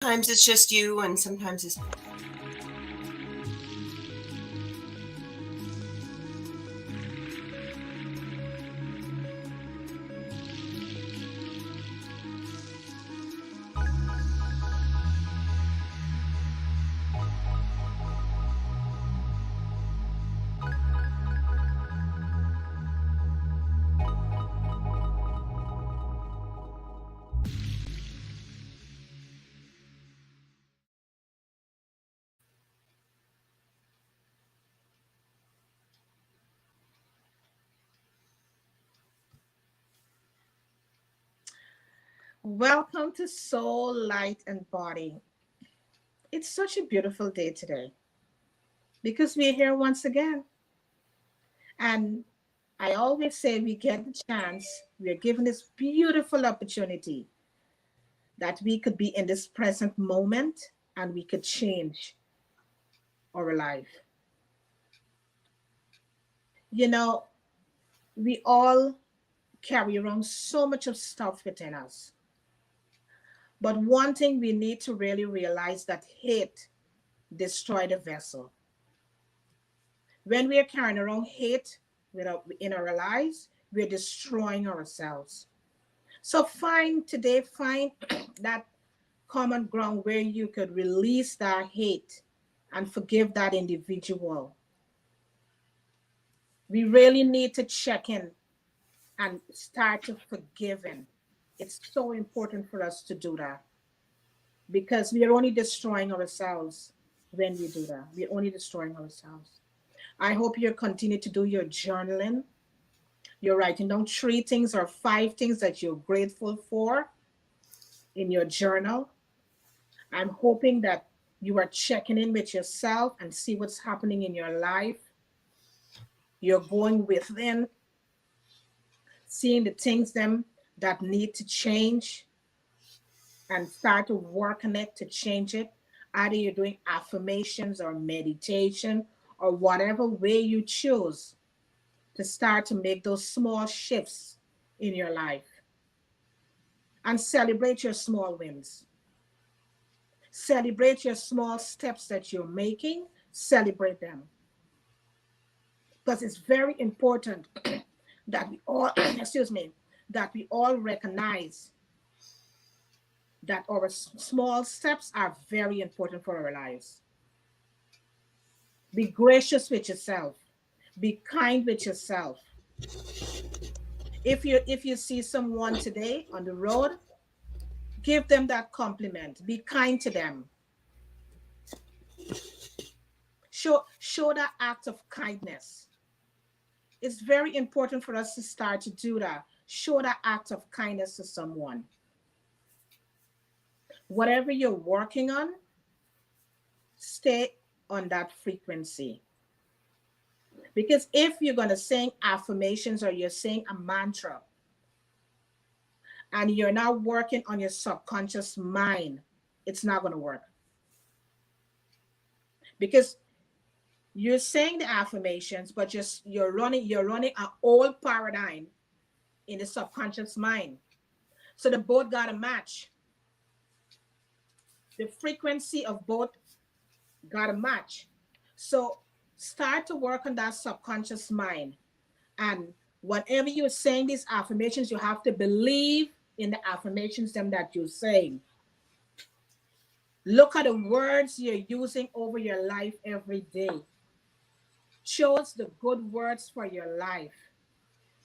Sometimes it's just you, and sometimes it's Welcome to Soul, Light, and Body. It's such a beautiful day today because we're here once again. And I always say we get the chance, we're given this beautiful opportunity that we could be in this present moment and we could change our life. You know, we all carry around so much of stuff within us. But one thing we need to really realize that hate destroy the vessel. When we are carrying around hate in our lives, we're destroying ourselves. So find that common ground where you could release that hate and forgive that individual. We really need to check in and start to forgiving. It's so important for us to do that because we are only destroying ourselves when we do that. We're only destroying ourselves. I hope you continue to do your journaling. You're writing down 3 things or 5 things that you're grateful for in your journal. I'm hoping that you are checking in with yourself and see what's happening in your life. You're going within, seeing the things them that need to change and start to work on it to change it. Either you're doing affirmations or meditation or whatever way you choose to start to make those small shifts in your life and celebrate your small wins. Celebrate your small steps that you're making, celebrate them. Because it's very important that we all, excuse me, that we all recognize that our small steps are very important for our lives. Be gracious with yourself. Be kind with yourself. If you see someone today on the road, give them that compliment. Be kind to them. Show that act of kindness. It's very important for us to start to do that. Show that act of kindness to someone. Whatever you're working on, stay on that frequency. Because if you're going to sing affirmations or you're saying a mantra and you're not working on your subconscious mind, it's not going to work. Because you're saying the affirmations, but just you're running an old paradigm in the subconscious mind. So the both got to match. The frequency of both got to match. So start to work on that subconscious mind. And whatever you're saying, these affirmations, you have to believe in the affirmations them that you're saying. Look at the words you're using over your life every day. Choose the good words for your life.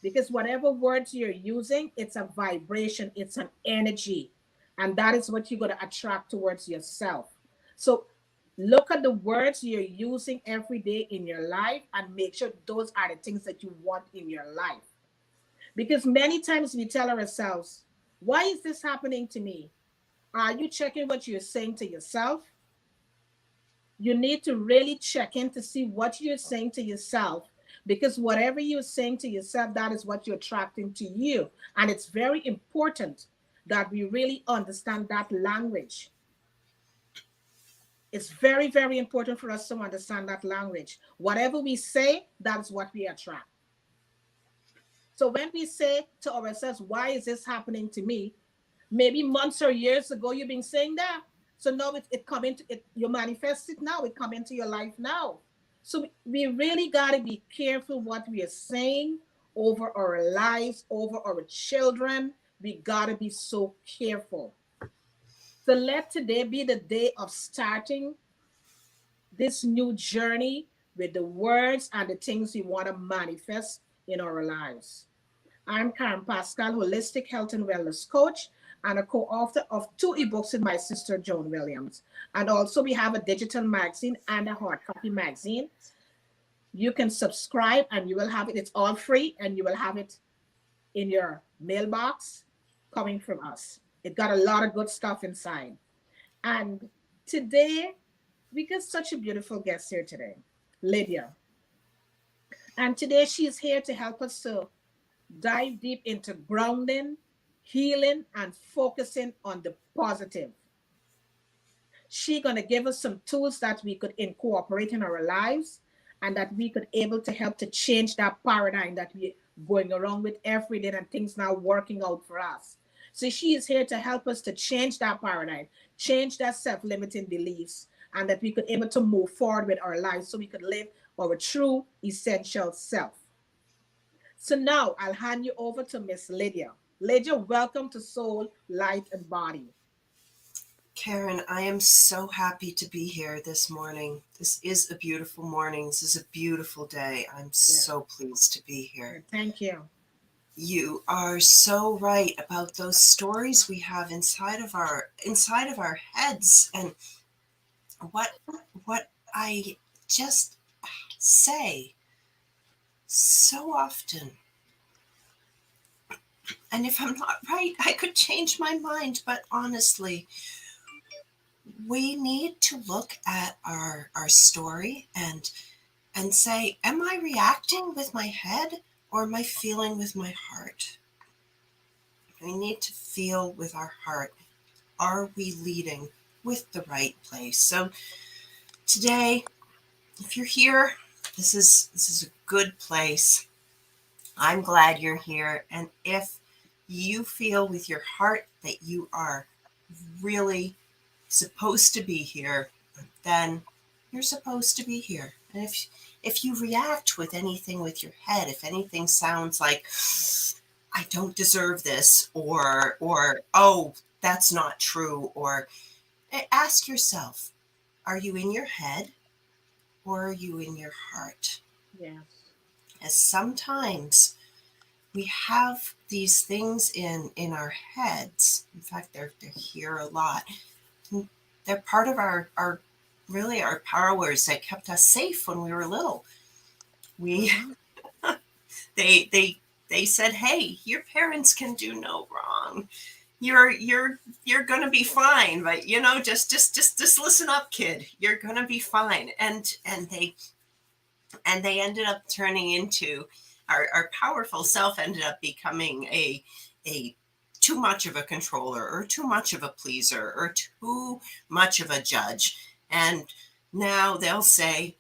Because whatever words you're using, it's a vibration, it's an energy. And that is what you're going to attract towards yourself. So look at the words you're using every day in your life and make sure those are the things that you want in your life. Because many times we tell ourselves, why is this happening to me? Are you checking what you're saying to yourself? You need to really check in to see what you're saying to yourself because whatever you're saying to yourself, that is what you're attracting to you. And it's very important that we really understand that language. It's very, very important for us to understand that language. Whatever we say, that's what we attract. So when we say to ourselves, why is this happening to me? Maybe months or years ago, you've been saying that. So now it come into it, you manifest it now, it come into your life now. So we really got to be careful what we are saying over our lives, over our children. We got to be so careful. So let today be the day of starting this new journey with the words and the things we want to manifest in our lives. I'm Karen Pascal, holistic health and wellness coach, and a co-author of two ebooks with my sister Joan Williams. And also, we have a digital magazine and a hard copy magazine. You can subscribe, and you will have it. It's all free, and you will have it in your mailbox coming from us. It got a lot of good stuff inside. And today, we got such a beautiful guest here today, Lydia. And today, she's here to help us to dive deep into grounding, healing, and focusing on the positive. She's going to give us some tools that we could incorporate in our lives and that we could able to help to change that paradigm that we're going around with every day and things now working out for us. So she is here to help us to change that paradigm, change that self-limiting beliefs, and that we could able to move forward with our lives so we could live our true essential self. So now I'll hand you over to Miss Lydia. Lydia, welcome to Soul, Light, and Body. Karen, I am so happy to be here this morning. This is a beautiful morning. This is a beautiful day. I'm so pleased to be here. Thank you. You are so right about those stories we have inside of our heads, and what I just say so often. And if I'm not right, I could change my mind, but honestly, we need to look at our story and say, am I reacting with my head or am I feeling with my heart? We need to feel with our heart. Are we leading with the right place? So today, if you're here, this is a good place. I'm glad you're here. And if you feel with your heart that you are really supposed to be here, then you're supposed to be here. And if you react with anything with your head, if anything sounds like I don't deserve this, or oh, that's not true, or ask yourself, are you in your head or are you in your heart? Yes. As sometimes we have these things in our heads. In fact, they're here a lot. They're part of our really our powers that kept us safe when we were little. We they said, hey, your parents can do no wrong. You're gonna be fine, but just listen up, kid. You're gonna be fine. And they ended up turning into our powerful self ended up becoming a too much of a controller, or too much of a pleaser, or too much of a judge. And now they'll say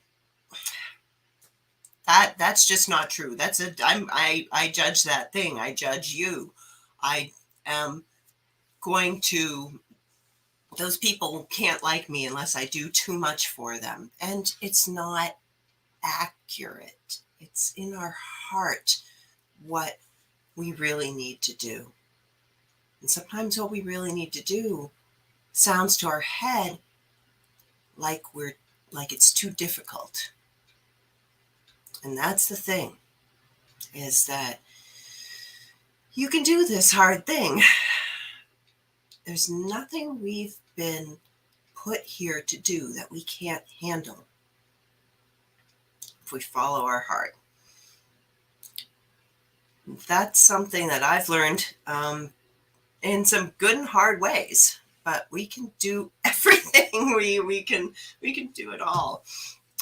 that's just not true. I judge that thing. I judge you. I am going to, those people can't like me unless I do too much for them. And it's not accurate. It's in our heart what we really need to do. And sometimes what we really need to do sounds to our head like it's too difficult. And that's the thing, is that you can do this hard thing. There's nothing we've been put here to do that we can't handle if we follow our heart. That's something that I've learned in some good and hard ways, but we can do everything. We can do it all.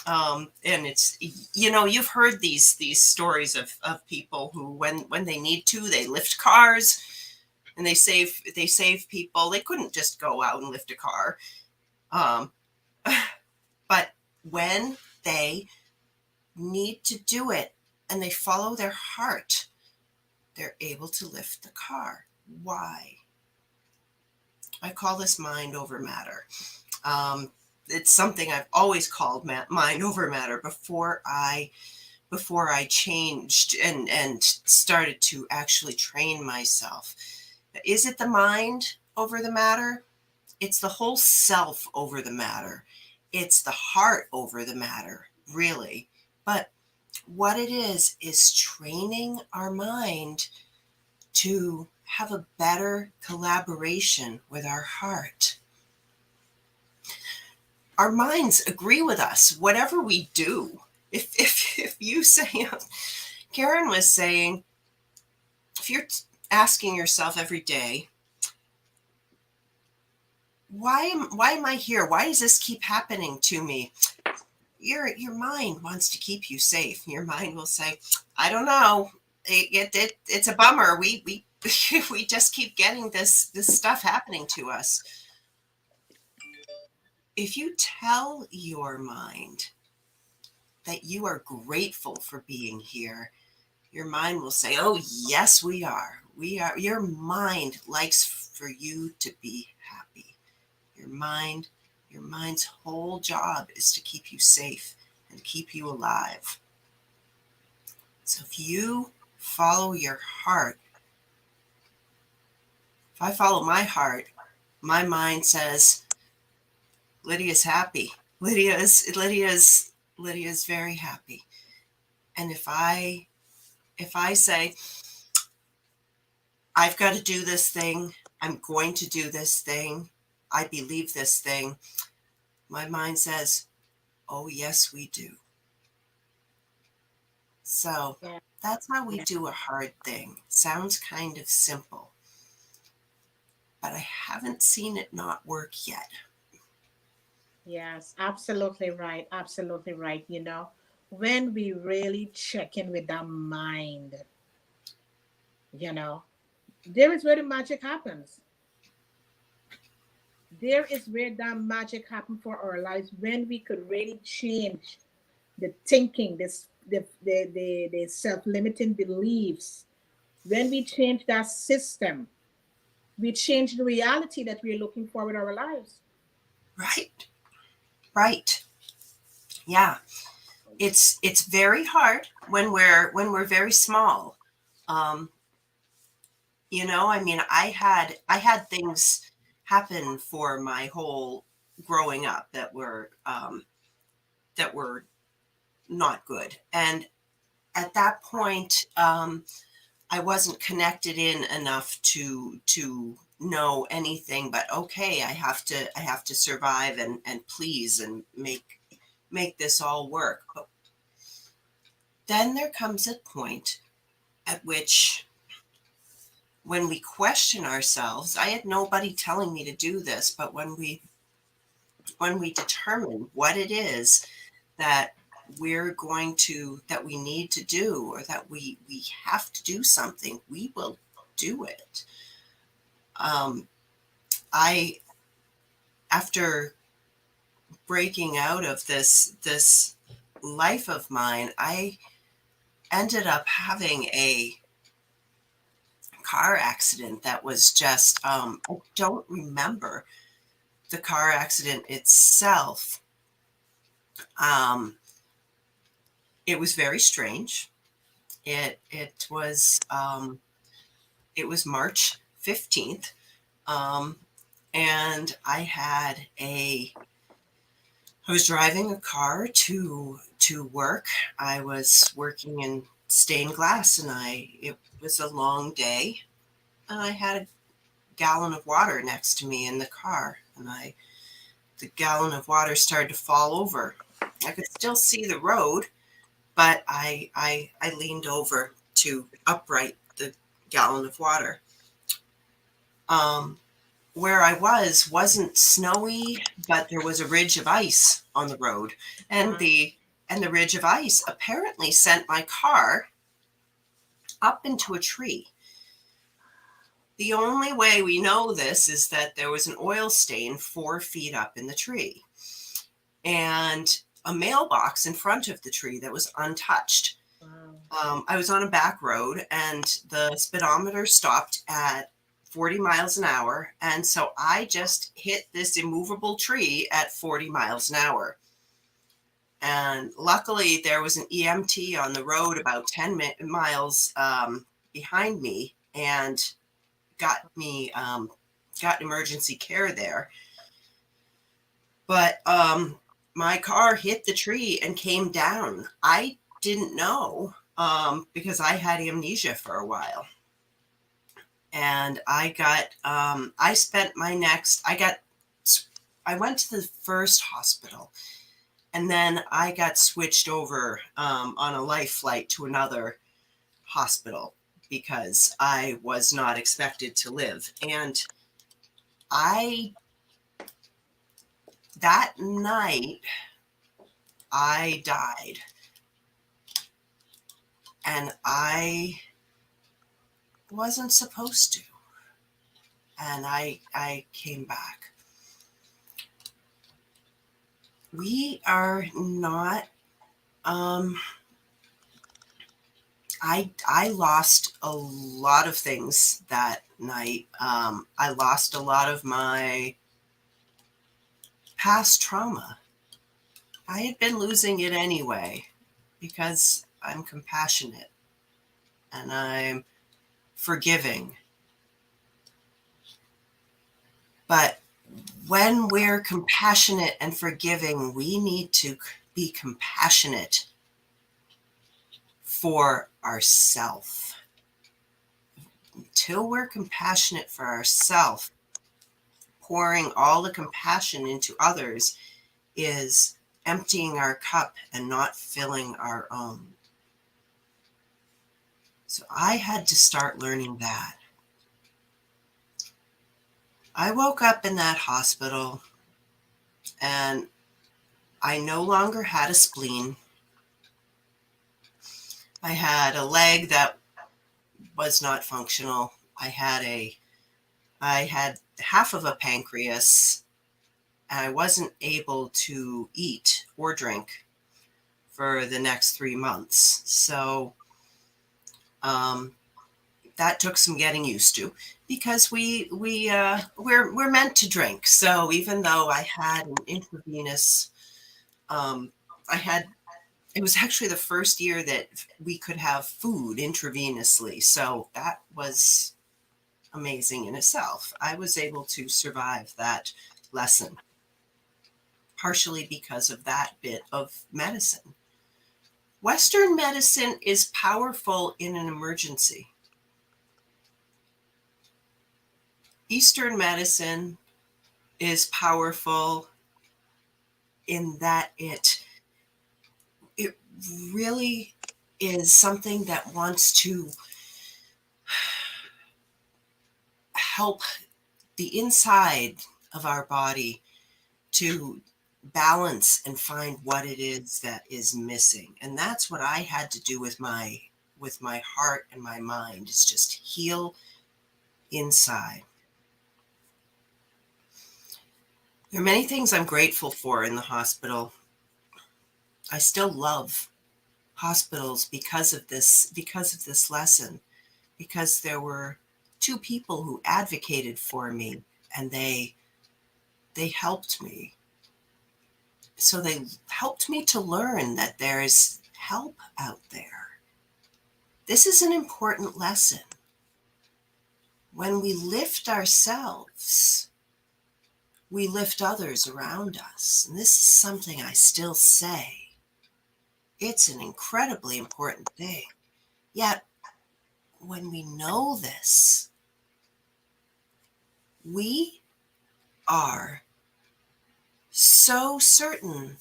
And it's, you've heard these stories of people who, when they need to, they lift cars and they save people. They couldn't just go out and lift a car. But when they need to do it and they follow their heart, they're able to lift the car. Why? I call this mind over matter. It's something I've always called mind over matter before I changed and started to actually train myself. Is it the mind over the matter? It's the whole self over the matter. It's the heart over the matter, really. But what it is training our mind to have a better collaboration with our heart. Our minds agree with us, whatever we do. If you say, Karen was saying, if you're asking yourself every day, why am I here? Why does this keep happening to me? Your mind wants to keep you safe. Your mind will say, I don't know. It's a bummer. We we just keep getting this stuff happening to us. If you tell your mind that you are grateful for being here, your mind will say, oh, yes, we are. We are. Your mind likes for you to be happy. Your mind's whole job is to keep you safe and keep you alive. So if you follow your heart, if I follow my heart, my mind says, Lydia's happy. Lydia's very happy. And if I say, I've got to do this thing, I'm going to do this thing, I believe this thing, my mind says, oh, yes, we do. So Yeah. that's how we Yeah. do a hard thing. Sounds kind of simple, but I haven't seen it not work yet. Yes, absolutely right. Absolutely right. When we really check in with our mind, you know, there is where the magic happens. There is where that magic happens for our lives when we could really change the thinking, the self-limiting beliefs. When we change that system, we change the reality that we're looking for with our lives. Right. Right. Yeah. It's very hard when we're very small. Um, I mean, I had things happen for my whole growing up that were not good. And at that point, I wasn't connected in enough to know anything but okay, I have to survive and please and make this all work. But then there comes a point at which when we question ourselves, I had nobody telling me to do this, but when we determine what it is that that we need to do, or that we have to do something, we will do it. um, I After breaking out of this life of mine, I ended up having a car accident that was just I don't remember the car accident itself. um, it was very strange. It was March 15th. um, and I was driving a car to work. I was working in stained glass, and it was a long day. And I had a gallon of water next to me in the car, and the gallon of water started to fall over. I could still see the road, but I leaned over to upright the gallon of water. Um, where I wasn't snowy, but there was a ridge of ice on the road, and Wow. the ridge of ice apparently sent my car up into a tree. The only way we know this is that there was an oil stain 4 feet up in the tree, and a mailbox in front of the tree that was untouched. Wow. I was on a back road, and the speedometer stopped at 40 miles an hour. And so I just hit this immovable tree at 40 miles an hour. And luckily, there was an EMT on the road about 10 miles behind me and got me got emergency care there. But my car hit the tree and came down. I didn't know because I had amnesia for a while. And I went to the first hospital, and then I got switched over on a life flight to another hospital because I was not expected to live. And that night, I died. And I wasn't supposed to. And I came back. We are not, I lost a lot of things that night. I lost a lot of my past trauma. I had been losing it anyway because I'm compassionate and I'm forgiving. But when we're compassionate and forgiving, we need to be compassionate for ourselves. Until we're compassionate for ourselves, pouring all the compassion into others is emptying our cup and not filling our own. So I had to start learning that. I woke up in that hospital and I no longer had a spleen. I had a leg that was not functional. I had half of a pancreas, and I wasn't able to eat or drink for the next 3 months. So that took some getting used to because we're meant to drink. So even though I had an intravenous, it was actually the first year that we could have food intravenously. So that was amazing in itself. I was able to survive that lesson, partially because of that bit of medicine. Western medicine is powerful in an emergency. Eastern medicine is powerful in that it really is something that wants to help the inside of our body to balance and find what it is that is missing. And that's what I had to do with my heart and my mind, is just heal inside. There are many things I'm grateful for in the hospital. I still love hospitals because of this lesson, because there were two people who advocated for me and they helped me. So they helped me to learn that there is help out there. This is an important lesson. When we lift ourselves, we lift others around us. And this is something I still say. It's an incredibly important thing. Yet, when we know this, we are so certain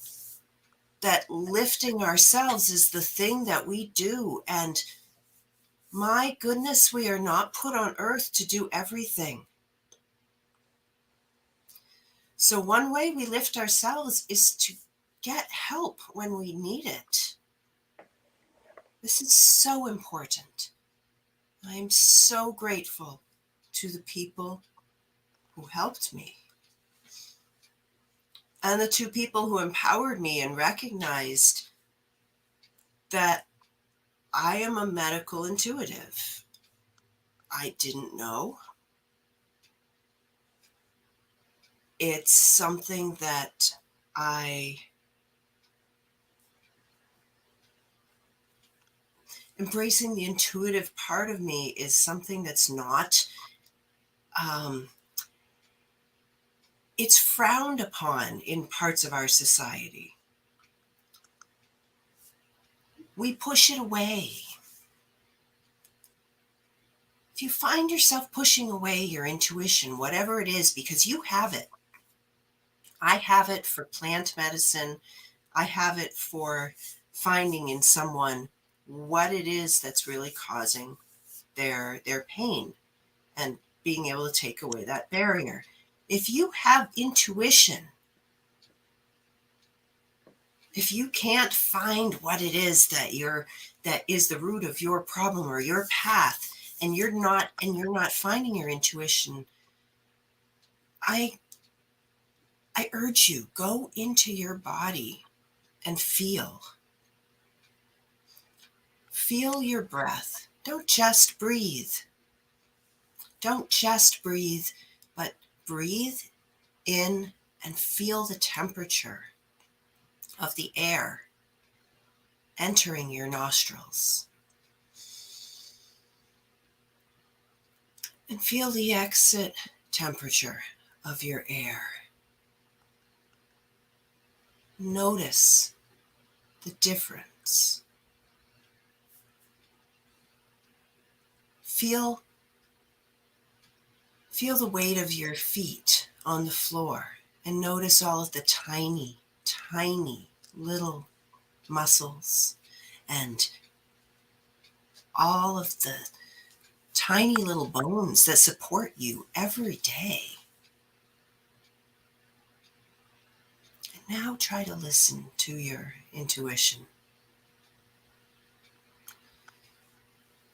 that lifting ourselves is the thing that we do. And my goodness, we are not put on earth to do everything. So one way we lift ourselves is to get help when we need it. This is so important. I am so grateful to the people who helped me and the two people who empowered me and recognized that I am a medical intuitive. I didn't know. it's something that embracing the intuitive part of me is something that's not, it's frowned upon in parts of our society. We push it away. If you find yourself pushing away your intuition, whatever it is, because you have it, I have it for plant medicine, I have it for finding in someone what it is that's really causing their pain and being able to take away that barrier. If you have intuition, if you can't find what it is that is the root of your problem or your path, and you're not finding your intuition, I urge you, go into your body and feel your breath. Don't just breathe, but breathe in and feel the temperature of the air entering your nostrils. And feel the exit temperature of your air. Notice the difference. Feel the weight of your feet on the floor, and notice all of the tiny, tiny little muscles and all of the tiny little bones that support you every day. And now try to listen to your intuition.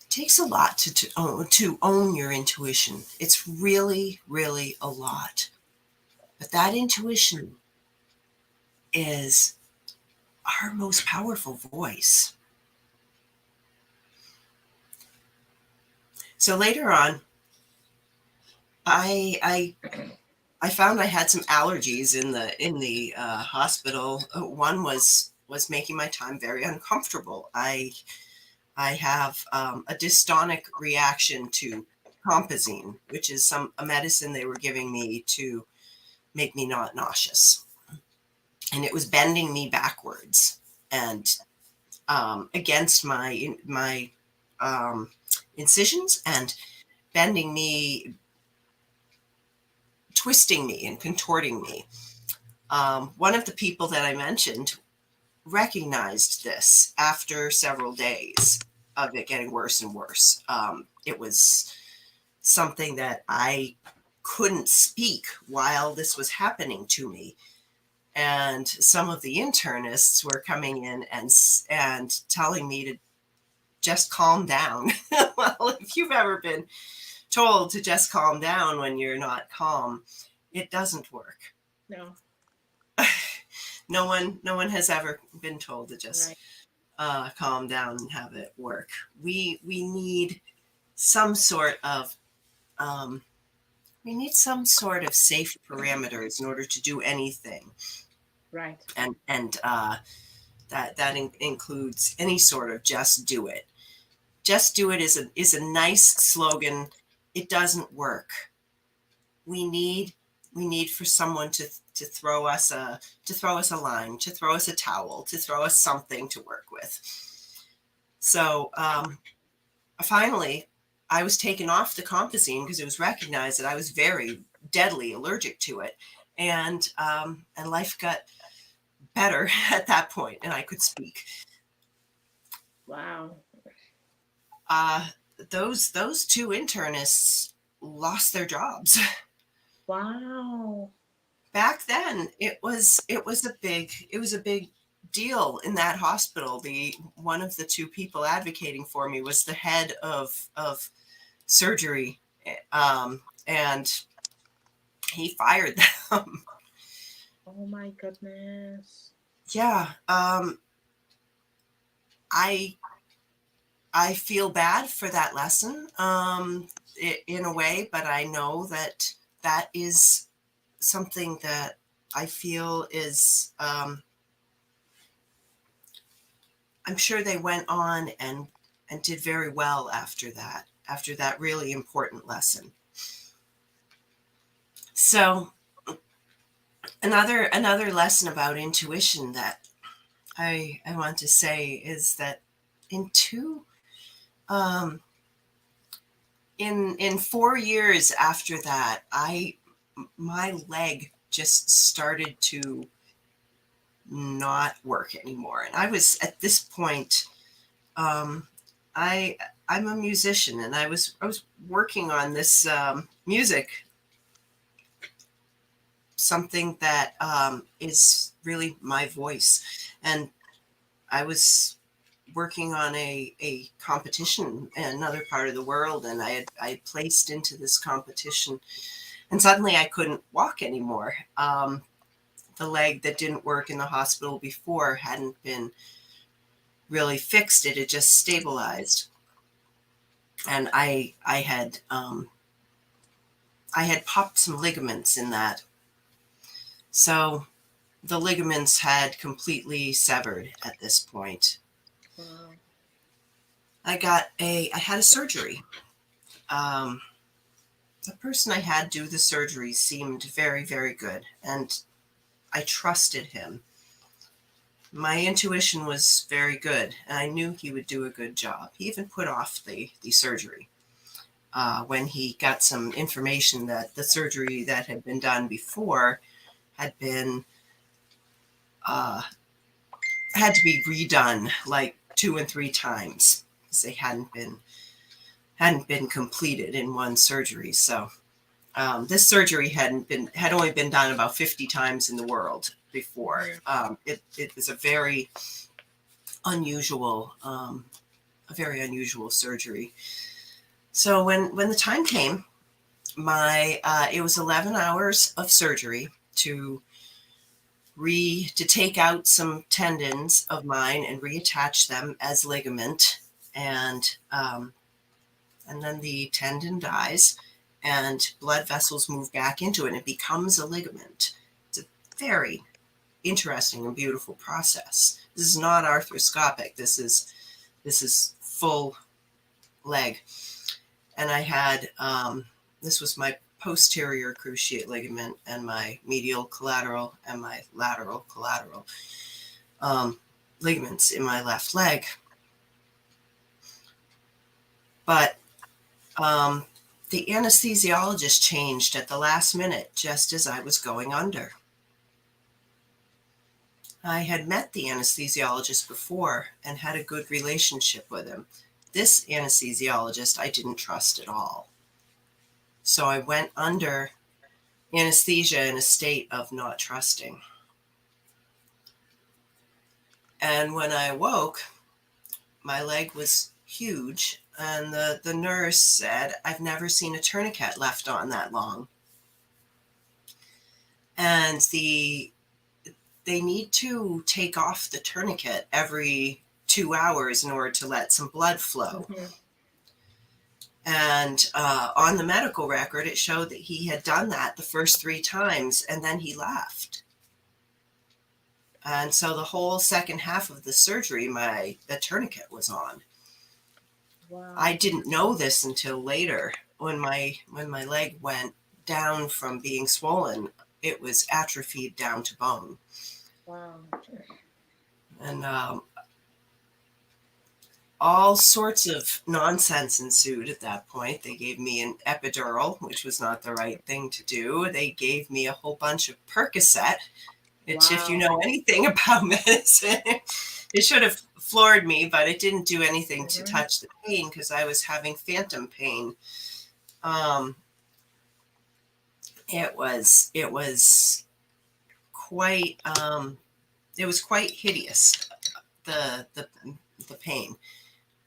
It takes a lot to own your intuition. It's really, really a lot. But that intuition is our most powerful voice. So later on, I found I had some allergies in the hospital. One was making my time very uncomfortable. I have a dystonic reaction to compazine, which is a medicine they were giving me to make me not nauseous, and it was bending me backwards and against my incisions and bending me, twisting me and contorting me. One of the people that I mentioned recognized this after several days of it getting worse and worse. It was something that I couldn't speak while this was happening to me. And some of the internists were coming in and telling me to just calm down. Well, if you've ever been told to just calm down when you're not calm, it doesn't work. No. No one has ever been told to just calm down and have it work. We need some sort of safe parameters in order to do anything. Right. And that includes any sort of just do it. Just do it is a nice slogan. It doesn't work. We need for someone to throw us a line, to throw us a towel, to throw us something to work with. So finally, I was taken off the compazine because it was recognized that I was very deadly allergic to it, and life got better at that point, and I could speak. Wow. Those two internists lost their jobs. Wow. Back then, it was a big deal in that hospital. One of the two people advocating for me was the head of surgery, and he fired them. Oh my goodness. Yeah. I feel bad for that lesson, in a way, but I know that is something that I feel is, I'm sure they went on and did very well after that really important lesson. So another lesson about intuition that I want to say is that in two in 4 years after that, my leg just started to not work anymore. And I was at this point, I I'm a musician, and I was working on this music, something that is really my voice, and I was working on a competition in another part of the world, and I placed into this competition, and suddenly I couldn't walk anymore. The leg that didn't work in the hospital before hadn't been really fixed; it had just stabilized, and I had popped some ligaments in that, so the ligaments had completely severed at this point. Wow. I had a surgery. Um, the person I had do the surgery seemed very, very good, and I trusted him. My intuition was very good, and I knew he would do a good job. He even put off the surgery when he got some information that the surgery that had been done before had been had to be redone like 2 and 3 times because they hadn't been completed in one surgery. So this surgery had only been done about 50 times in the world before. It was a very unusual surgery. So when the time came, it was 11 hours of surgery to take out some tendons of mine and reattach them as ligament, and then the tendon dies and blood vessels move back into it and it becomes a ligament. It's a very interesting and beautiful process. This is not arthroscopic. This is full leg. And I had, this was my posterior cruciate ligament and my medial collateral and my lateral collateral ligaments in my left leg. But the anesthesiologist changed at the last minute just as I was going under. I had met the anesthesiologist before and had a good relationship with him. This anesthesiologist I didn't trust at all. So I went under anesthesia in a state of not trusting. And when I awoke, my leg was huge, and the nurse said, "I've never seen a tourniquet left on that long." And they need to take off the tourniquet every 2 hours in order to let some blood flow. And on the medical record, it showed that he had done that the first 3 times, and then he left. And so the whole second half of the surgery, the tourniquet was on. Wow. I didn't know this until later when my leg went down from being swollen. It was atrophied down to bone. Wow. And all sorts of nonsense ensued at that point. They gave me an epidural, which was not the right thing to do. They gave me a whole bunch of Percocet, which, if you know anything about medicine, it should have floored me, but it didn't do anything to touch the pain because I was having phantom pain. It was quite hideous, the pain.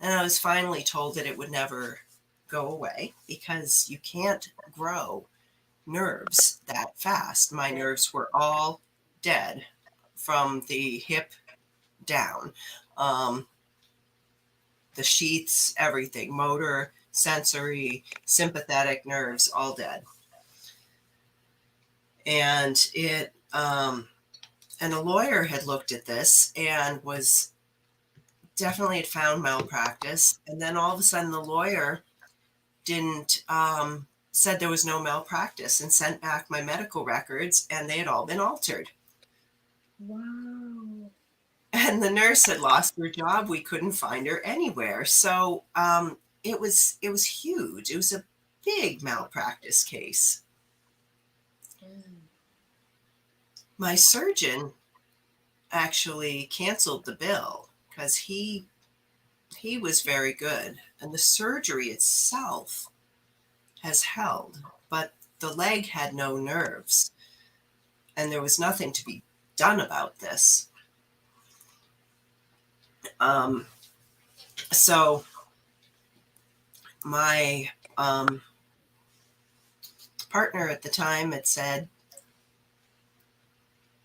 And I was finally told that it would never go away because you can't grow nerves that fast. My nerves were all dead from the hip down. The sheaths, everything, motor, sensory, sympathetic nerves, all dead. And and a lawyer had looked at this and was definitely had found malpractice. And then all of a sudden the lawyer didn't, said there was no malpractice and sent back my medical records and they had all been altered. Wow. And the nurse had lost her job. We couldn't find her anywhere. So it was huge. It was a big malpractice case. Mm. My surgeon actually canceled the bill because he was very good, and the surgery itself has held, but the leg had no nerves, and there was nothing to be done about this. So my partner at the time had said,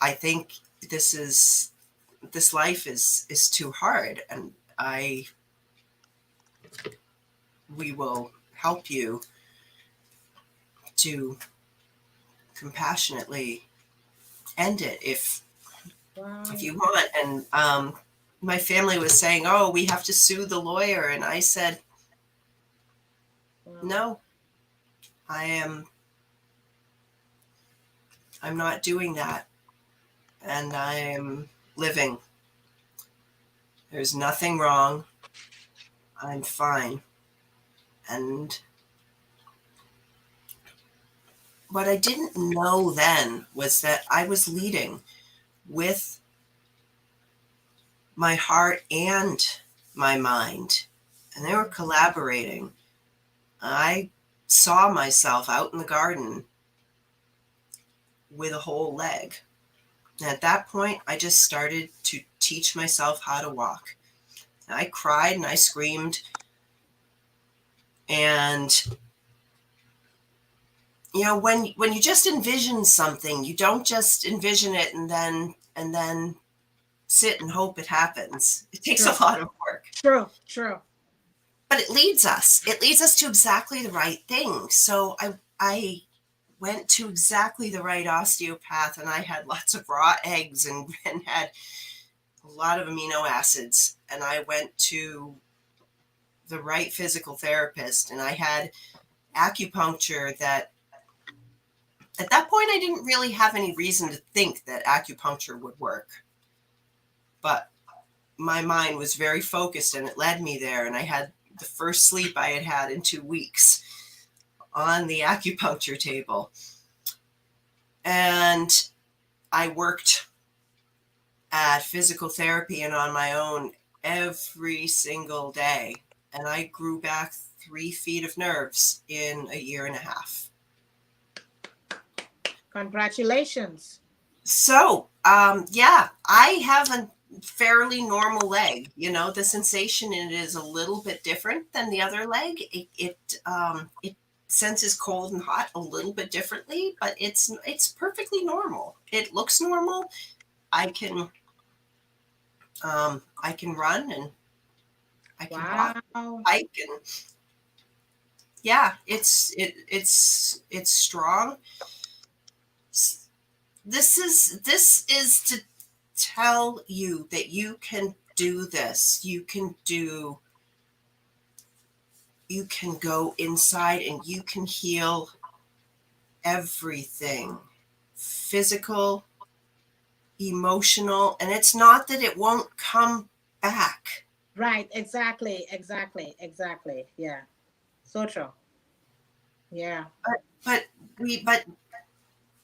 I think this life is too hard, and we will help you to compassionately end it if Wow. you want. And my family was saying, oh, we have to sue the lawyer, and I said, Wow. no, I'm not doing that, and I'm living. There's nothing wrong. I'm fine. And what I didn't know then was that I was leading with my heart and my mind, and they were collaborating. I saw myself out in the garden with a whole leg. And at that point, I just started to teach myself how to walk. I cried and I screamed. And you know, when you just envision something, you don't just envision it and then sit and hope it happens. It takes True. a lot of work. True. True. But it leads us. It leads us to exactly the right thing. So I went to exactly the right osteopath, and I had lots of raw eggs and had a lot of amino acids. And I went to the right physical therapist, and I had acupuncture that at that point I didn't really have any reason to think that acupuncture would work. But my mind was very focused and it led me there. And I had the first sleep I had had in 2 weeks on the acupuncture table. And I worked at physical therapy and on my own every single day. And I grew back 3 feet of nerves in a year and a half. Congratulations. So, yeah, I have a fairly normal leg. You know, the sensation in it is a little bit different than the other leg. It senses cold and hot a little bit differently, but it's perfectly normal. It looks normal. I can I can run and I can walk, Wow. hike, and yeah, it's strong. This is to tell you that you can do this. You can go inside and you can heal everything. Physical, emotional, and it's not that it won't come back. Right. Exactly. Exactly. Exactly. Yeah. So true. Yeah. But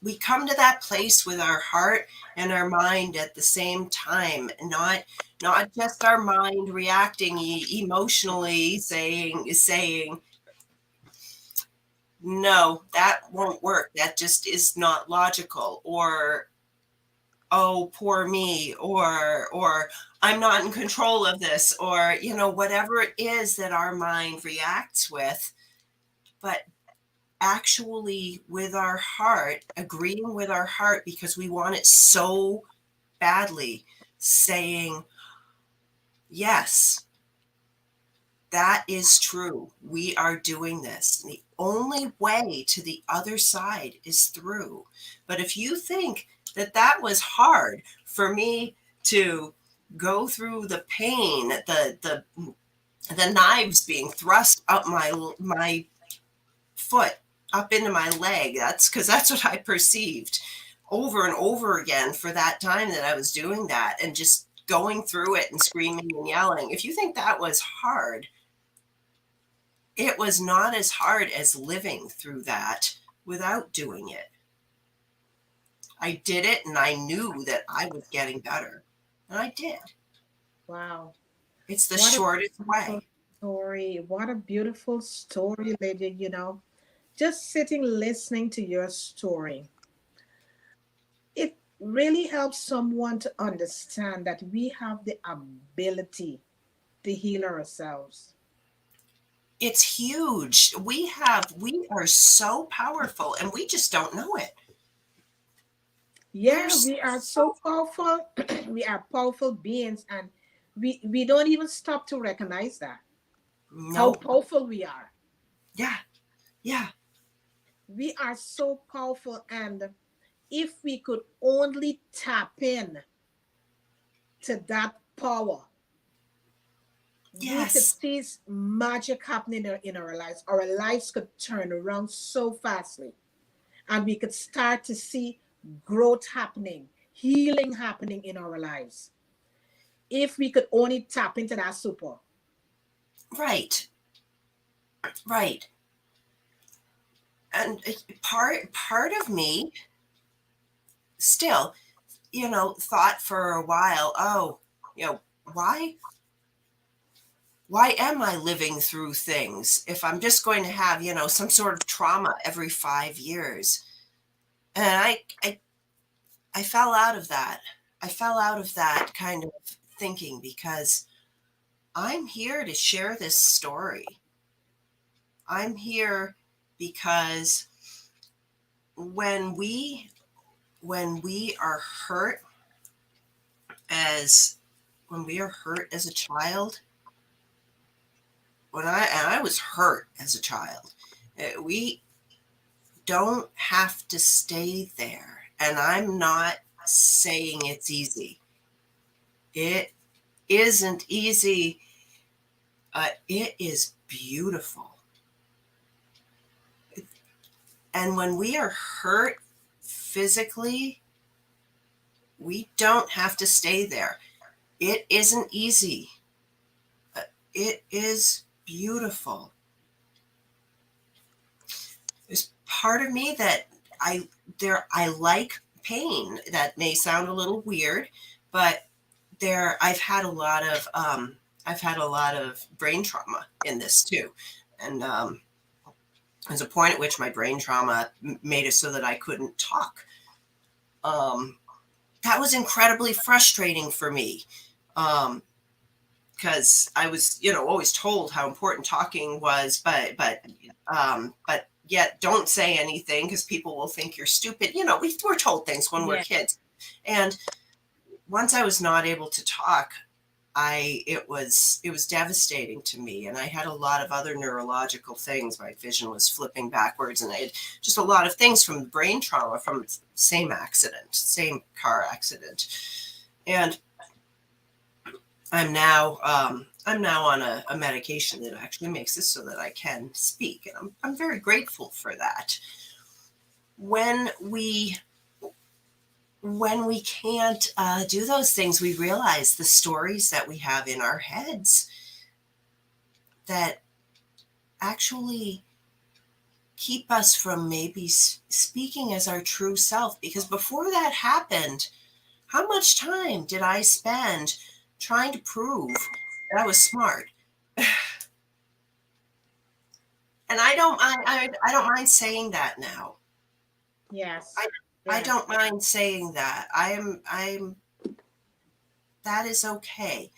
we come to that place with our heart and our mind at the same time, not just our mind reacting emotionally saying no, that won't work, that just is not logical, or oh, poor me, or I'm not in control of this, or you know, whatever it is that our mind reacts with. But actually with our heart, agreeing with our heart because we want it so badly, saying, yes, that is true. We are doing this. The only way to the other side is through. But if you think that that was hard for me to go through the pain, the knives being thrust up my foot, up into my leg, that's because that's what I perceived over and over again for that time that I was doing that and just going through it and screaming and yelling. If you think that was hard, it was not as hard as living through that without doing it. I did it and I knew that I was getting better. And I did. Wow. It's the What a shortest beautiful way. story. What a beautiful story, Lydia. Just sitting listening to your story, it really helps someone to understand that we have the ability to heal ourselves. It's huge. We are so powerful and we just don't know it. We're Yeah, we are so so powerful. We are powerful beings, and we don't even stop to recognize that how no. powerful we are. Yeah. Yeah. We are so powerful, and if we could only tap in to that power, we could Yes. see magic happening in our lives. Our lives could turn around so fastly, and we could start to see growth happening, healing happening in our lives. If we could only tap into that super. Right. Right. And part of me still, thought for a while, oh, you know, why am I living through things if I'm just going to have, some sort of trauma every 5 years? And I fell out of that. I fell out of that kind of thinking because I'm here to share this story. I'm here because when we when we are hurt as when we are hurt as a child, I was hurt as a child, we don't have to stay there. And I'm not saying it's easy. It isn't easy. It is beautiful. And when we are hurt physically, we don't have to stay there. It isn't easy. It is beautiful. There's part of me that I like pain. That may sound a little weird, but I've had a lot of brain trauma in this too, and there's a point at which my brain trauma made it so that I couldn't talk. Um, that was incredibly frustrating for me. Because I was, always told how important talking was, but yet don't say anything because people will think you're stupid. We're told things when we're Yeah. kids, and once I was not able to talk, it was devastating to me, and I had a lot of other neurological things. My vision was flipping backwards, and I had just a lot of things from the brain trauma from the same car accident, and I'm now on a medication that actually makes it so that I can speak, and I'm very grateful for that. When we can't do those things, we realize the stories that we have in our heads that actually keep us from maybe speaking as our true self. Because before that happened, how much time did I spend trying to prove that I was smart? And I don't mind saying that now. Yes. I I Yes. don't mind saying that. I'm that is okay.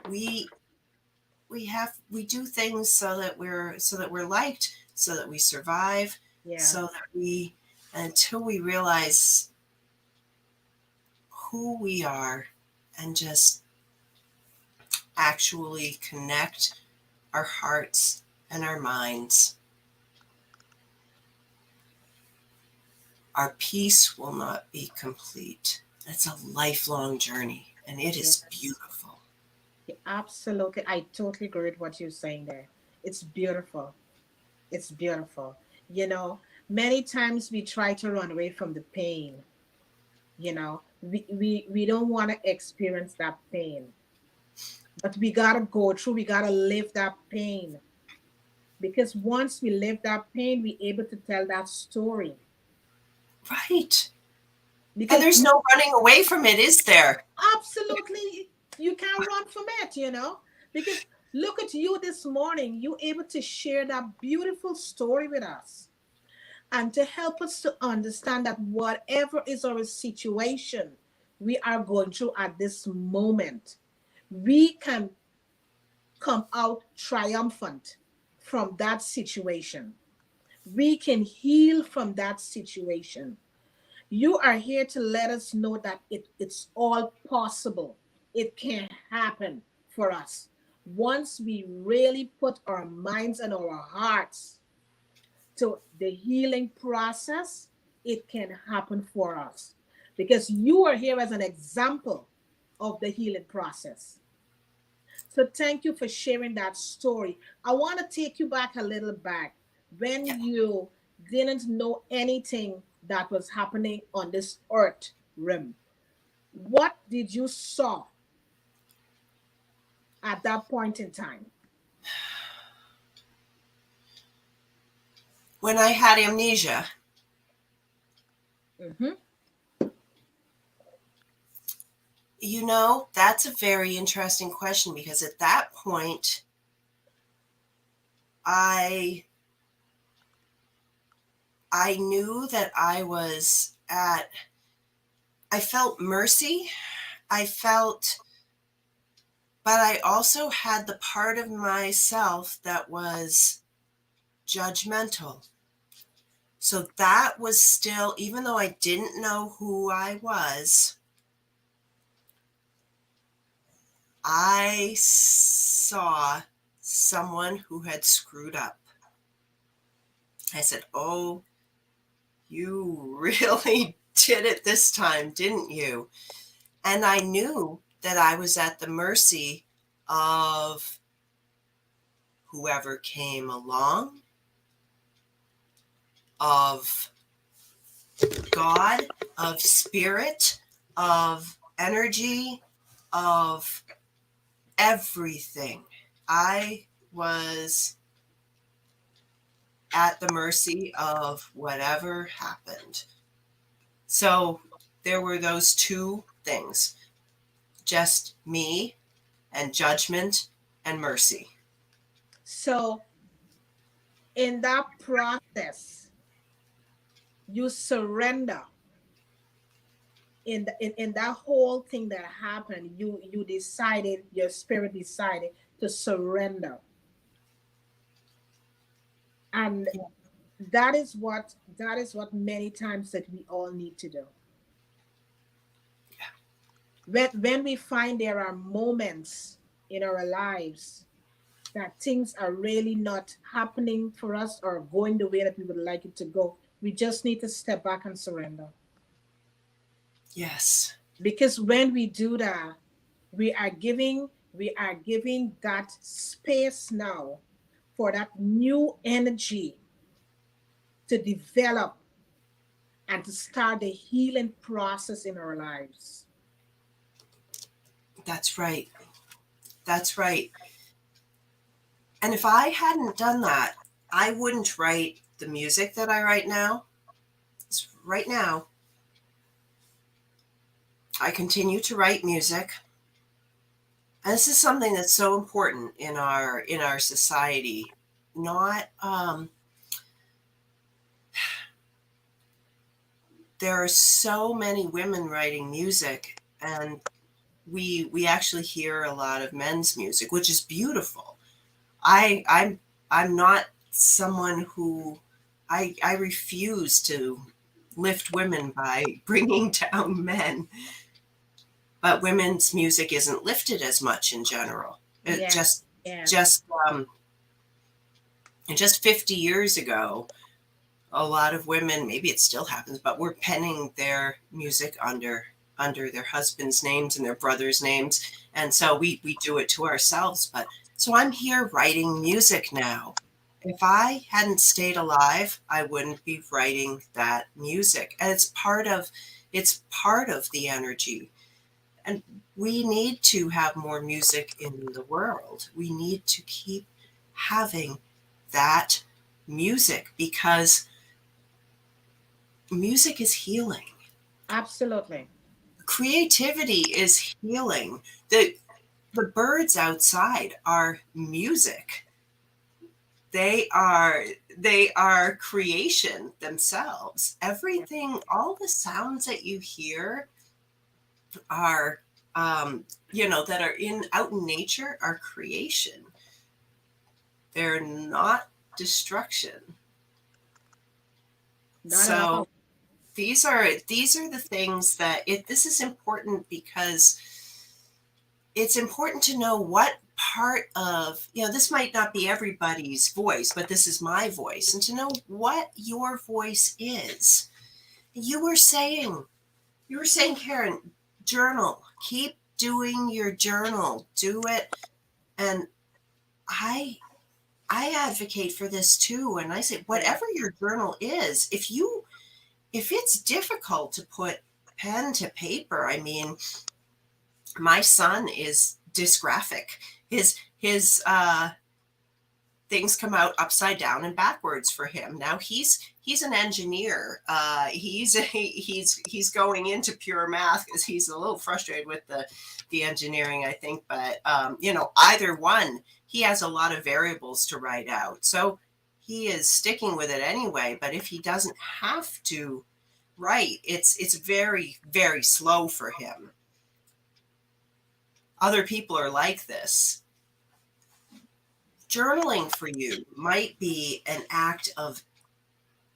We we do things so that we're liked, so that we survive, Yeah. so that we until we realize who we are and just actually connect our hearts and our minds our peace will not be complete. It's a lifelong journey, and it is Yes. beautiful. Yeah, absolutely. I totally agree with what you're saying there. It's beautiful. It's beautiful. You know, many times we try to run away from the pain. We don't want to experience that pain, but we got to go through, we got to live that pain, because once we live that pain, we're able to tell that story. Right. And Because there's no running away from it, is there? absolutely, you can't run from it. Because look at you this morning, you able to share that beautiful story with us, and to help us to understand that whatever is our situation we are going through at this moment, we can come out triumphant from that situation. We can heal from that situation. You are here to let us know that it's all possible. It can happen for us. Once we really put our minds and our hearts to the healing process, it can happen for us. Because you are here as an example of the healing process. So thank you for sharing that story. I want to take you back a little back when Yeah. you didn't know anything that was happening on this earth rim. What did you saw at that point in time? When I had amnesia, Mm-hmm. that's a very interesting question, because at that point, I I knew that I felt mercy. I felt, but I also had the part of myself that was judgmental. So that was still, even though I didn't know who I was, I saw someone who had screwed up. I said, "Oh, you really did it this time, didn't you?" And I knew that I was at the mercy of whoever came along, of God, of spirit, of energy, of everything. I was at the mercy of whatever happened. So there were those two things, just me and judgment and mercy. So in that process, you surrender. In that whole thing that happened, you decided, your spirit decided to surrender. And that is what many times that we all need to do. When we find there are moments in our lives that things are really not happening for us or going the way that we would like it to go, we just need to step back and surrender. Yes, Because when we do that, we are giving that space now for that new energy to develop and to start the healing process in our lives. that's right. That's right. And if I hadn't done that, I wouldn't write the music that I write now. Right now, I continue to write music. And this is something that's so important in our society. Not There are so many women writing music, and we actually hear a lot of men's music, which is beautiful. I'm not someone who I refuse to lift women by bringing down men, but women's music isn't lifted as much in general. It Yeah, just yeah. just um, just 50 years ago, a lot of women, maybe it still happens, but we're penning their music under their husband's names and their brothers' names. And so we do it to ourselves. But so I'm here writing music now. If I hadn't stayed alive, I wouldn't be writing that music. And it's part of the energy. And we need to have more music in the world. We need to keep having that music because music is healing. Absolutely. Creativity is healing. The birds outside are music. They are creation themselves. Everything, all the sounds that you hear are that are out in nature are creation. They're not destruction. Not at So all. these are the things that this is important because it's important to know what part of, this might not be everybody's voice, but this is my voice, and to know what your voice is. You were saying, Karen, journal. Keep doing your journal. Do it. And I advocate for this too. And I say, Yeah. whatever your journal is, if it's difficult to put pen to paper, I mean, my son is dysgraphic. His things come out upside down and backwards for him. Now he's an engineer. He's going into pure math because he's a little frustrated with the engineering, I think. But either one, he has a lot of variables to write out. So he is sticking with it anyway. But if he doesn't have to write, it's very, very slow for him. Other people are like this. Journaling for you might be an act of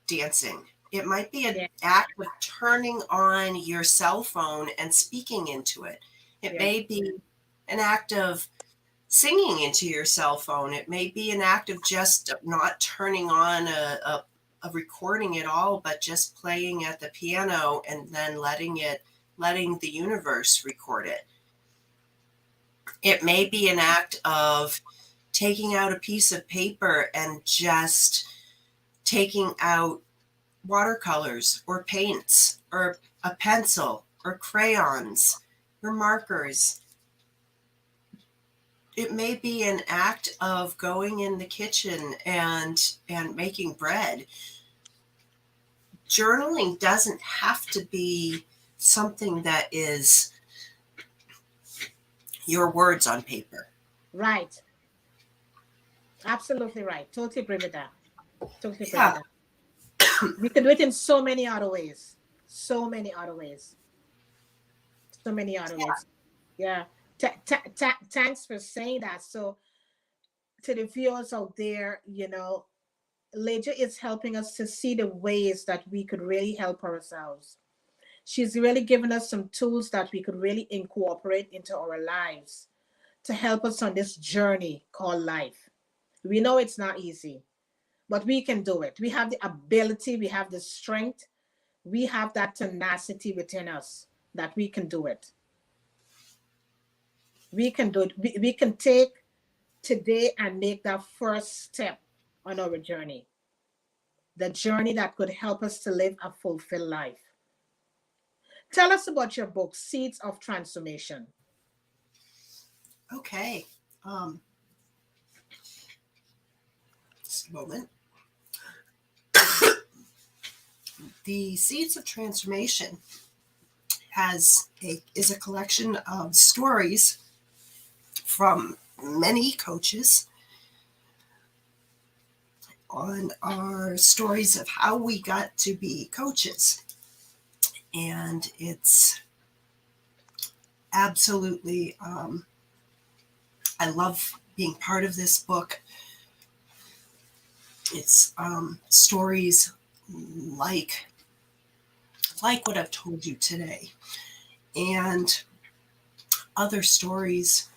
dancing. It might be an Yeah. act of turning on your cell phone and speaking into it. It Yeah. may be an act of singing into your cell phone. It may be an act of just not turning on a recording at all, but just playing at the piano and then letting the universe record it. It may be an act of taking out a piece of paper and just taking out watercolors or paints or a pencil or crayons or markers. It may be an act of going in the kitchen and making bread. Journaling doesn't have to be something that is your words on paper. Right. Absolutely right. Totally agree with that. Totally agree with Yeah. that. We can do it in so many other ways. So many other ways. So many other ways. Yeah. Thanks for saying that. So, to the viewers out there, Lydia is helping us to see the ways that we could really help ourselves. She's really given us some tools that we could really incorporate into our lives to help us on this journey called life. We know it's not easy, but we can do it. We have the ability, we have the strength, we have that tenacity within us that we can do it. We can do it. We can take today and make that first step on our journey, the journey that could help us to live a fulfilled life. Tell us about your book, Seeds of Transformation. Okay. Just a moment. The Seeds of Transformation is a collection of stories from many coaches on our stories of how we got to be coaches. And it's absolutely, I love being part of this book. It's stories like what I've told you today, and other stories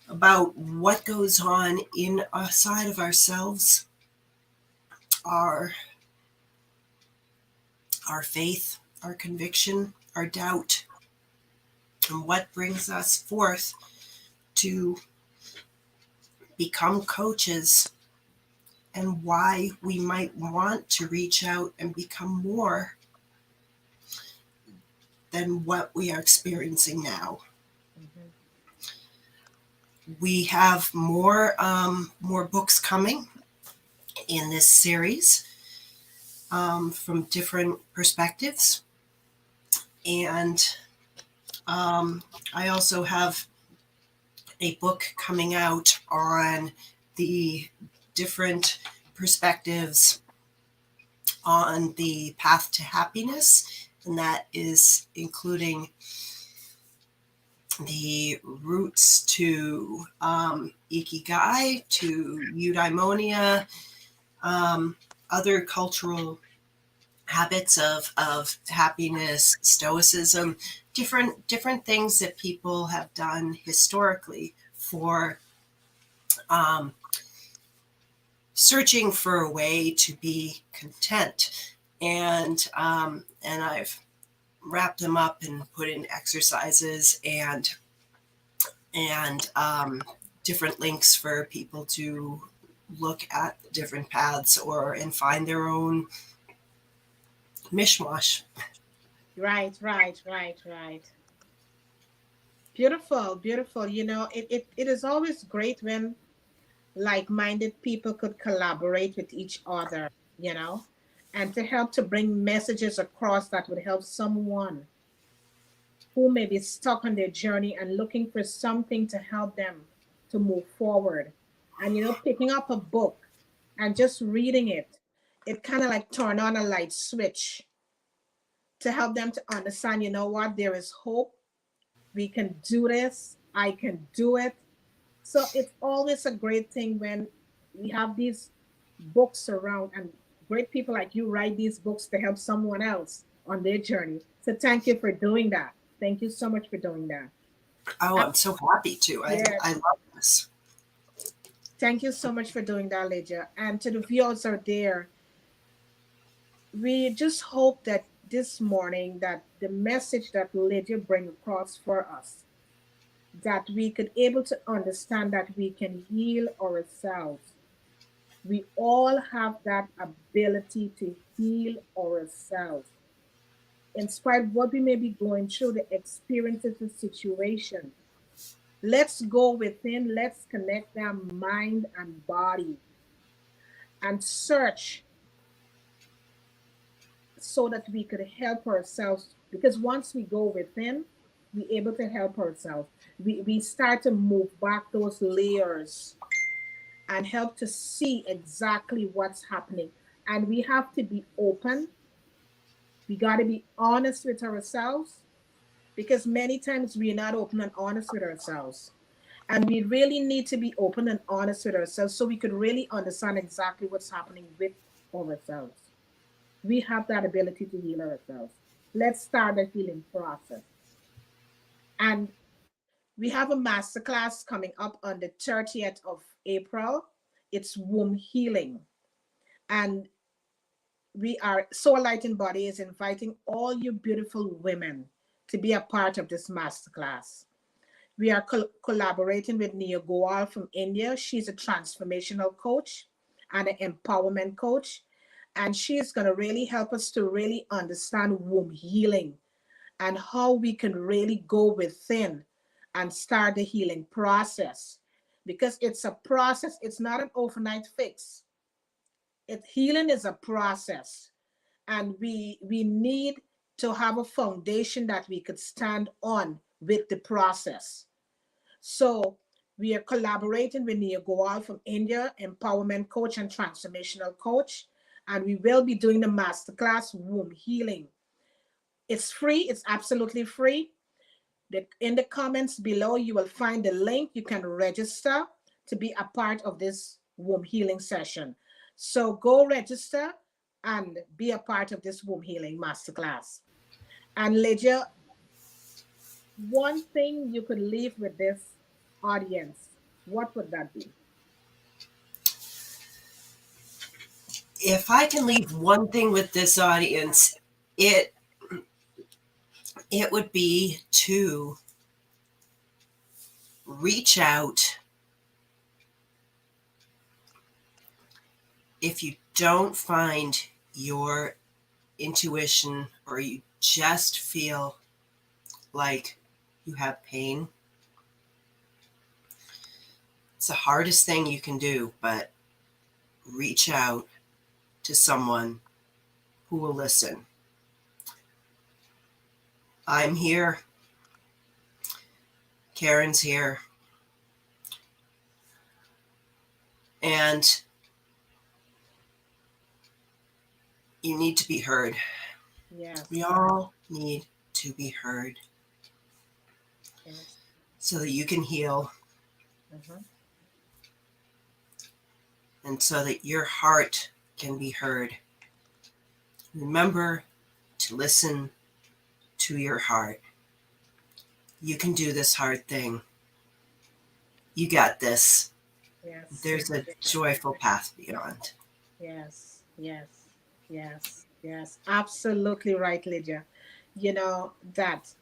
about what goes on inside of ourselves, our our faith, our conviction, our doubt, and what brings us forth to become coaches, and why we might want to reach out and become more than what we are experiencing now. Mm-hmm. We have more books coming in this series from different perspectives, and I also have a book coming out on the different perspectives on the path to happiness, and that is including the roots to ikigai, to eudaimonia, other cultural habits of happiness, stoicism, different things that people have done historically for searching for a way to be content. And I've wrapped them up and put in exercises and different links for people to look at different paths and find their own mishmash. Right, right, right, right. Beautiful, beautiful. It is always great when like-minded people could collaborate with each other, you know, and to help to bring messages across that would help someone who may be stuck on their journey and looking for something to help them to move forward. And picking up a book and just reading it, it kind of like turn on a light switch to help them to understand, what, there is hope. We can do this. I can do it. So it's always a great thing when we have these books around and great people like you write these books to help someone else on their journey. So thank you for doing that. Thank you so much for doing that. Oh, I'm so happy to. I Yes. love this. Thank you so much for doing that, Lydia. And to the viewers out there, we just hope that this morning that the message that Lydia bring across for us, that we could able to understand that we can heal ourselves. We all have that ability to heal ourselves. In spite of what we may be going through, the experiences, the situation, let's go within, let's connect our mind and body and search so that we could help ourselves. Because once we go within, we're able to help ourselves. We start to move back those layers and help to see exactly what's happening. And we have to be open. We got to be honest with ourselves because many times we're not open and honest with ourselves. And we really need to be open and honest with ourselves so we could really understand exactly what's happening with ourselves. We have that ability to heal ourselves. Let's start the healing process. And we have a masterclass coming up on the 30th of April. It's womb healing. And we are Soul Light in Body is inviting all you beautiful women to be a part of this masterclass. We are collaborating with Nia Goal from India. She's a transformational coach and an empowerment coach. And she's going to really help us to really understand womb healing and how we can really go within and start the healing process. Because it's a process, it's not an overnight fix. Healing is a process. And we need to have a foundation that we could stand on with the process. So we are collaborating with Nia Goal from India, empowerment coach and transformational coach. And we will be doing the masterclass womb healing. It's free, it's absolutely free. In the comments below, you will find the link. You can register to be a part of this womb healing session. So go register and be a part of this womb healing masterclass. And Lydia, one thing you could leave with this audience, what would that be? If I can leave one thing with this audience, it it would be to reach out. If you don't find your intuition, or you just feel like you have pain, it's the hardest thing you can do, but reach out to someone who will listen. I'm here. Karen's here. And you need to be heard. Yes. We all need to be heard Yes. so that you can heal, Mhm. and so that your heart can be heard. Remember to listen to your heart. You can do this hard thing. You got this. Yes. There's a joyful path beyond. Yes. Yes. Yes. Yes. Absolutely right, Lydia. You know that,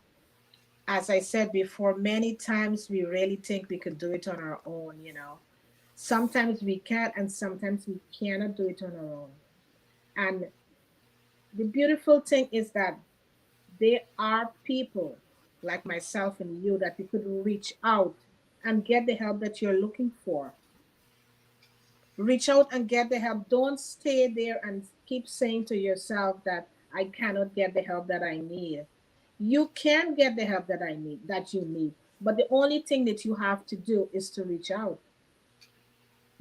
as I said before, many times we really think we could do it on our own, you know. Sometimes we can, and sometimes we cannot do it on our own. And the beautiful thing is that there are people like myself and you that we could reach out and get the help that you're looking for. Reach out and get the help. Don't stay there and keep saying to yourself that I cannot get the help that I need. You can get the help that you need. But the only thing that you have to do is to reach out.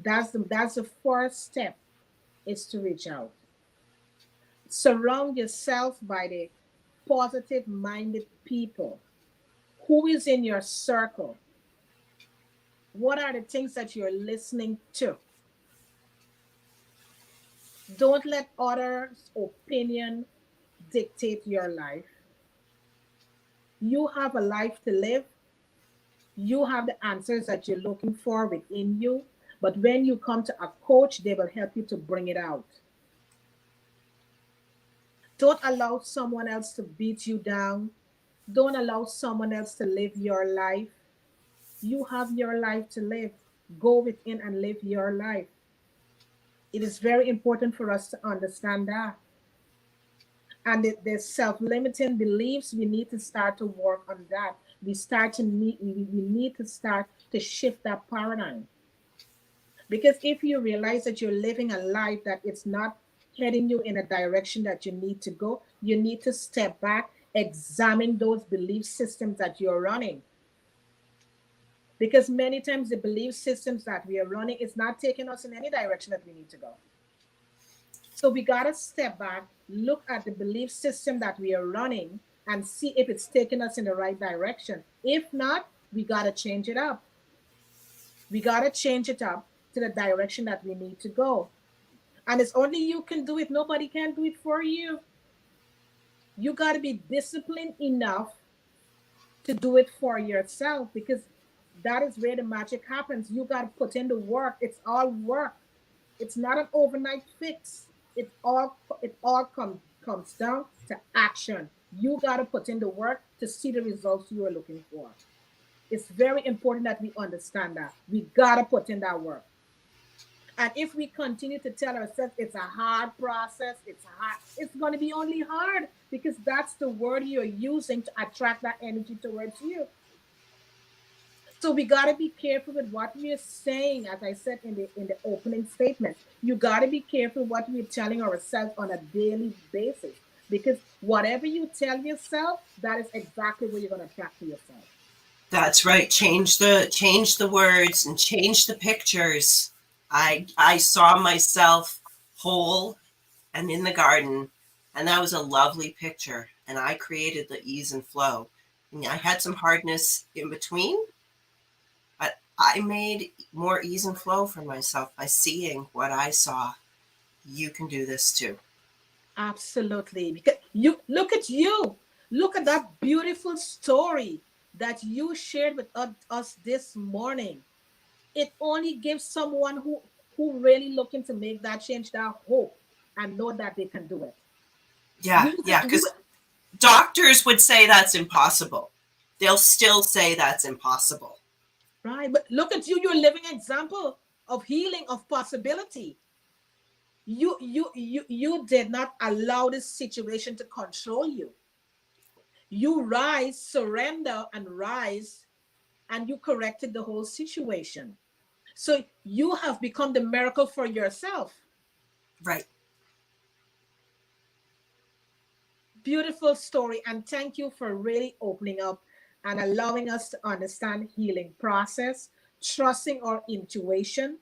That's the first step, is to reach out. Surround yourself by the positive minded people. Who is in your circle? What are the things that you're listening to? Don't let others' opinion dictate your life. You have a life to live. You have the answers that you're looking for within you. But when you come to a coach, they will help you to bring it out. Don't allow someone else to beat you down. Don't allow someone else to live your life. You have your life to live. Go within and live your life. It is very important for us to understand that. And the self-limiting beliefs, we need to start to work on that. We need to start to shift that paradigm. Because if you realize that you're living a life that it's not heading you in a direction that you need to go, you need to step back, examine those belief systems that you're running. Because many times the belief systems that we are running is not taking us in any direction that we need to go. So we got to step back, look at the belief system that we are running, and see if it's taking us in the right direction. If not, we got to change it up. We got to change it up to the direction that we need to go. And it's only you can do it. Nobody can do it for you. You got to be disciplined enough to do it for yourself, because that is where the magic happens. You got to put in the work. It's all work. It's not an overnight fix. It all comes down to action. You got to put in the work to see the results you are looking for. It's very important that we understand that. We got to put in that work. And if we continue to tell ourselves it's a hard process, it's going to be only hard, because that's the word you're using to attract that energy towards you. So we got to be careful with what we're saying. As I said in the opening statement, you got to be careful what we're telling ourselves on a daily basis, because whatever you tell yourself, that is exactly what you're going to attract to yourself. That's right. Change the words and change the pictures. I saw myself whole and in the garden, and that was a lovely picture. And I created the ease and flow. And I had some hardness in between, but I made more ease and flow for myself by seeing what I saw. You can do this too. Absolutely. Because you look at you. Look at that beautiful story that you shared with us this morning. It only gives someone who really looking to make that change that hope and know that they can do it. Yeah, yeah, because doctors would say that's impossible. They'll still say that's impossible. right, but look at you. You're a living example of healing, of possibility. You did not allow this situation to control you. You rise, surrender, and rise, and you corrected the whole situation. So you have become the miracle for yourself. Right. Beautiful story, and thank you for really opening up and allowing us to understand healing process, trusting our intuition,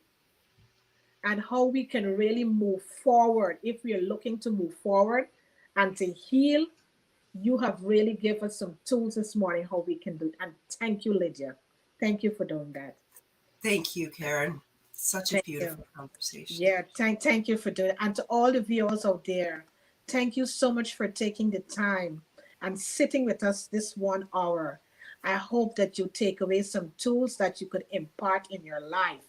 and how we can really move forward if we are looking to move forward and to heal. You have really given us some tools this morning how we can do it. And thank you, Lydia. Thank you for doing that. Thank you, Karen. Such a Thank you. beautiful conversation. Yeah, thank you for doing it. And to all the viewers out there, thank you so much for taking the time and sitting with us this 1 hour. I hope that you take away some tools that you could impart in your life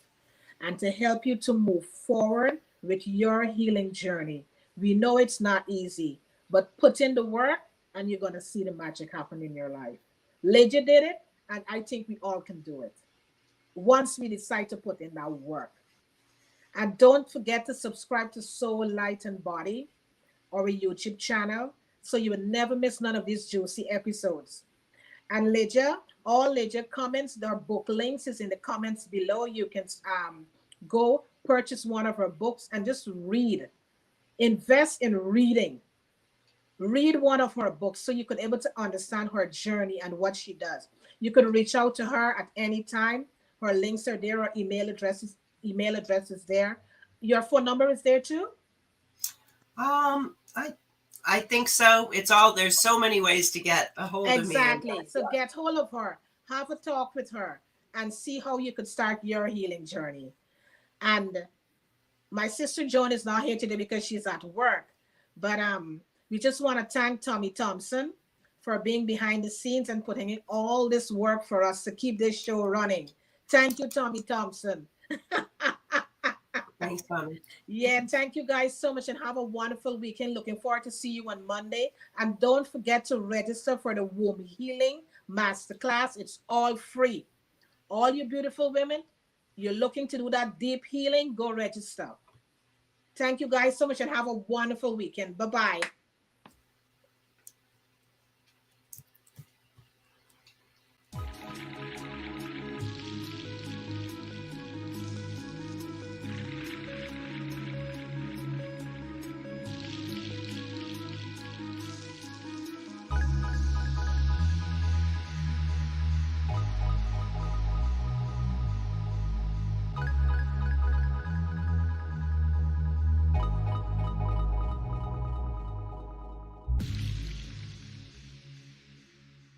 and to help you to move forward with your healing journey. We know it's not easy, but put in the work and you're going to see the magic happen in your life. Lydia did it, and I think we all can do it once we decide to put in that work. And don't forget to subscribe to Soul, Light, and Body, our YouTube channel, so you will never miss none of these juicy episodes. And Lydia, all Lydia comments, their book links is in the comments below. You can go purchase one of her books and just read. Invest in reading. Read one of her books so you could able to understand her journey and what she does. You could reach out to her at any time. Her links are there, her email address is there. Your phone number is there too? I think so. It's all there's so many ways to get a hold of me, and Exactly. So get hold of her, have a talk with her, and see how you could start your healing journey. And my sister Joan is not here today because she's at work. But we just want to thank Tommy Thompson for being behind the scenes and putting in all this work for us to keep this show running. Thank you, Tommy Thompson. thanks, Tommy. Yeah, thank you guys so much and have a wonderful weekend. Looking forward to see you on Monday. And don't forget to register for the Womb Healing Masterclass. It's all free. All you beautiful women, you're looking to do that deep healing, go register. Thank you guys so much and have a wonderful weekend. Bye-bye.